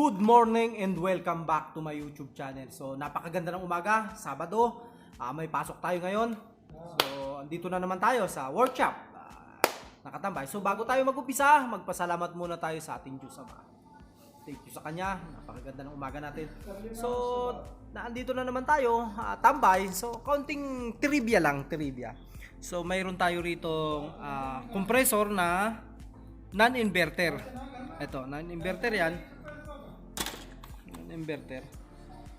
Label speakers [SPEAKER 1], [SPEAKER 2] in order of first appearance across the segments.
[SPEAKER 1] Good morning and welcome back to my YouTube channel. So napakaganda ng umaga, Sabado, may pasok tayo ngayon. So andito na naman tayo sa workshop, nakatambay. So bago tayo mag-umpisa, magpasalamat muna tayo sa ating Diyos Ama. Thank you sa Kanya, napakaganda ng umaga natin. So naandito na naman tayo, tambay. So kaunting trivia lang, trivia. So mayroon tayo rito compressor na non-inverter. Ito, non-inverter yan. Inverter.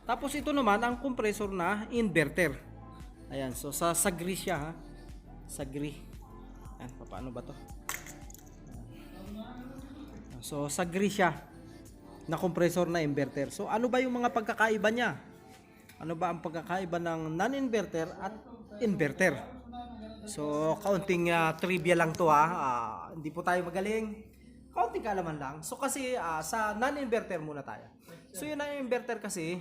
[SPEAKER 1] Tapos ito naman ang compressor na inverter. Ayan, so sa sagri siya ha. Sagri. Ayan, paano ba to? So sagri siya na compressor na inverter. So ano ba yung mga pagkakaiba niya? Ano ba ang pagkakaiba ng non-inverter at inverter? So kaunting trivia lang to ha. Hindi po tayo magaling. Kaunting kaalaman lang. So kasi sa non-inverter muna tayo. So yun ang inverter kasi,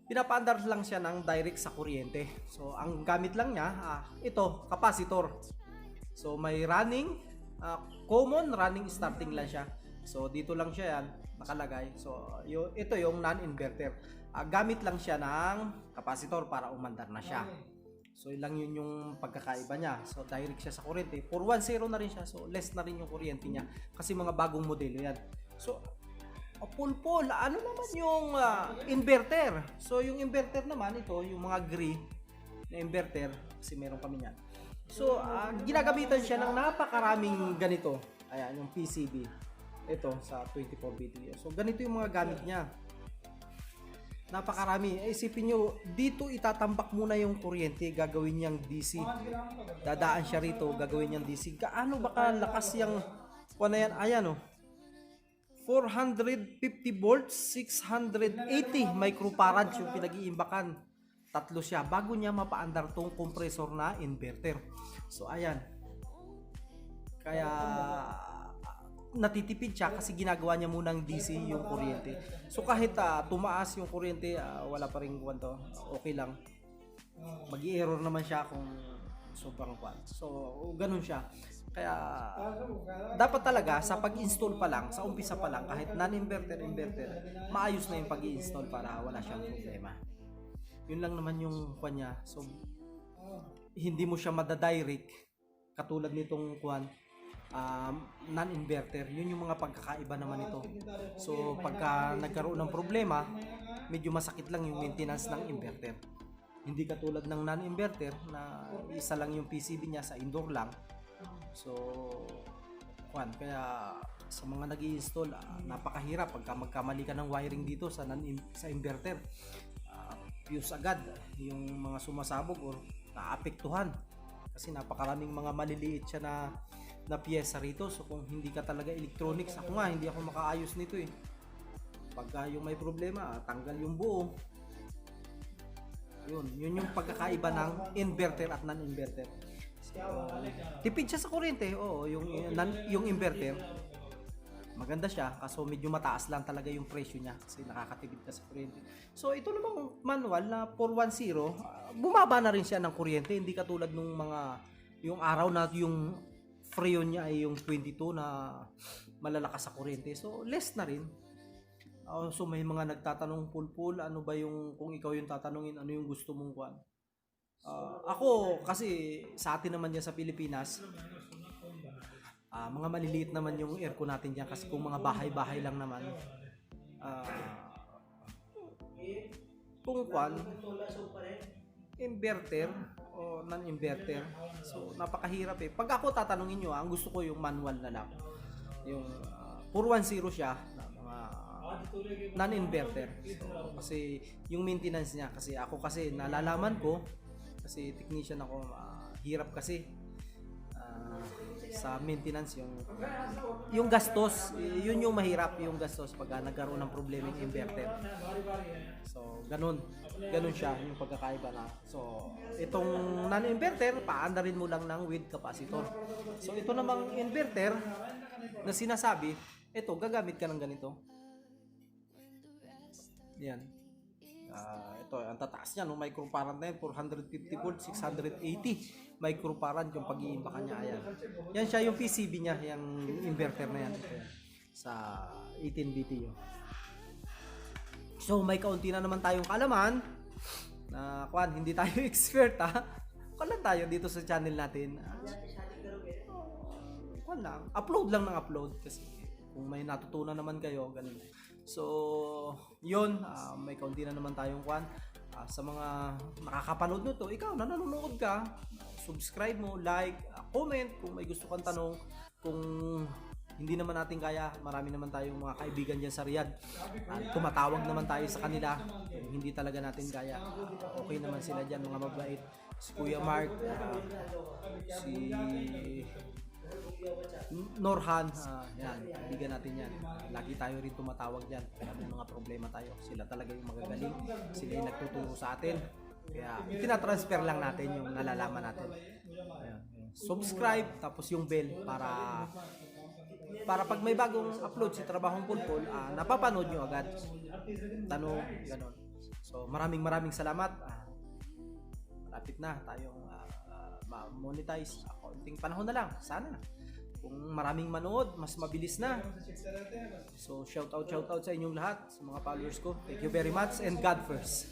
[SPEAKER 1] pinapaandar lang siya ng direct sa kuryente. So ang gamit lang niya, ito, capacitor. So may running, common running starting lang siya. So dito lang siya yan, nakalagay. So ito yung non-inverter. Gamit lang siya ng capacitor para umandar na siya. So ilang yun yung pagkakaiba niya. So direct siya sa kuryente. 410 na rin siya. So less na rin yung kuryente niya. Kasi mga bagong modelo yan. So pulpul, ano naman yung inverter? So yung inverter naman, ito yung mga gray na inverter. Kasi meron kami yan. So ginagamitan siya ng napakaraming ganito. Ayan, yung PCB. Ito sa 24 video. So ganito yung mga gamit niya. Napakarami. Isipin nyo, dito itatambak muna yung kuryente, gagawin niyang DC. Dadaan siya rito, gagawin niyang DC. Gaano ba kalakas yung na yan? Ayan oh. 450 volts, 680 microfarad yung pinag-iimbakan. Tatlo siya bago niya mapaandar tong compressor na inverter. So ayan. Kaya natitipid siya kasi ginagawa niya munang DC yung kuryente. So kahit tumaas yung kuryente, wala pa ring kuwan to. Okay lang. Mag-i-error naman siya kung sobrang kuwan. So ganun siya. Kaya dapat talaga sa pag-install pa lang, sa umpisa pa lang, kahit non-inverter, inverter, maayos na yung pag-i-install para wala siyang problema. Yun lang naman yung kuwan niya. So hindi mo siya madadirect katulad nitong kuwan, non-inverter. Yun yung mga pagkakaiba naman ito. So pagka nagkaroon ng problema, medyo masakit lang yung maintenance ng inverter. Hindi katulad ng non-inverter na isa lang yung PCB niya, sa indoor lang. So kaya sa mga nag-i-install, napakahirap pagka magkamali ka ng wiring dito sa inverter. Fuse agad yung mga sumasabog or naapektuhan kasi napakaraming mga maliliit siya na piyesa rito. So kung hindi ka talaga electronics, ako nga hindi ako makaayos nito eh. Pagka yung may problema, tanggal yung buo. Yun yung pagkakaiba ng inverter at non-inverter. Tipid siya sa kuryente. Oo, yung inverter maganda siya, kaso medyo mataas lang talaga yung presyo niya kasi nakakatipid ka sa kuryente. So ito namang manual na 410, bumaba na rin siya ng kuryente, hindi katulad nung yung araw na yung freon niya ay yung 22 na malalakas sa kuryente. So less na rin. So may mga nagtatanong, pulpul, ano ba yung, kung ikaw yung tatanungin, ano yung gusto mong kuan? Ako kasi sa atin naman dyan sa Pilipinas, mga maliliit naman yung aircon natin dyan kasi kung mga bahay-bahay lang naman, kung kuan, inverter o non-inverter, so napakahirap eh. Pag ako tatanungin nyo, ang gusto ko yung manual na lang, yung 410 siya na mga non-inverter. So, kasi yung maintenance niya, kasi ako kasi nalalaman ko, kasi technician ako, hirap kasi sa maintenance yung gastos, yun yung mahirap, yung gastos pag nagkaroon ng problema yung inverter. So ganun siya yung pagkakaiba na. So itong non-inverter, paandarin mo lang ng with capacitor. So ito namang inverter na sinasabi, ito gagamit ka ng ganito. Yan. Ito, ang tataas niya, no, microfarad na yan, 450 volts, 680 microfarad yung pag-iimbakan niya. Ayan. Yan siya yung PCB niya, yung inverter na yan. sa 18 BTU. So may kaunti na naman tayong kaalaman na hindi tayo expert ha. Lang tayo dito sa channel natin. Lang. Upload lang ng upload kasi kung may natutunan naman kayo, ganun. So, yun, may kaunti na naman tayong sa mga nakakapanood nito, ikaw na nanonood ka, subscribe mo, like, comment kung may gusto kang tanong. Kung hindi naman natin kaya, marami naman tayong mga kaibigan dyan sa Riyadh. Tumatawag naman tayo sa kanila. Kung hindi talaga natin kaya, okay naman sila dyan, mga mabait. Si Kuya Mark, si Norhan, yan, kaibigan natin yan. Lagi tayo rin tumatawag dyan. Kaya may mga problema tayo. Sila talaga yung magagaling. Sila yung nagtuturo sa atin. Kaya tinatransfer lang natin yung nalalaman natin. Ayan. Subscribe, tapos yung bell para pag may bagong upload si Trabahong Pulpul, napapanood nyo agad. Tanong, ganon. So maraming salamat. Malapit na tayong ma-monetize. Konting panahon na lang, sana. Kung maraming manood, mas mabilis na. So shout out sa inyong lahat, sa mga followers ko. Thank you very much and God first.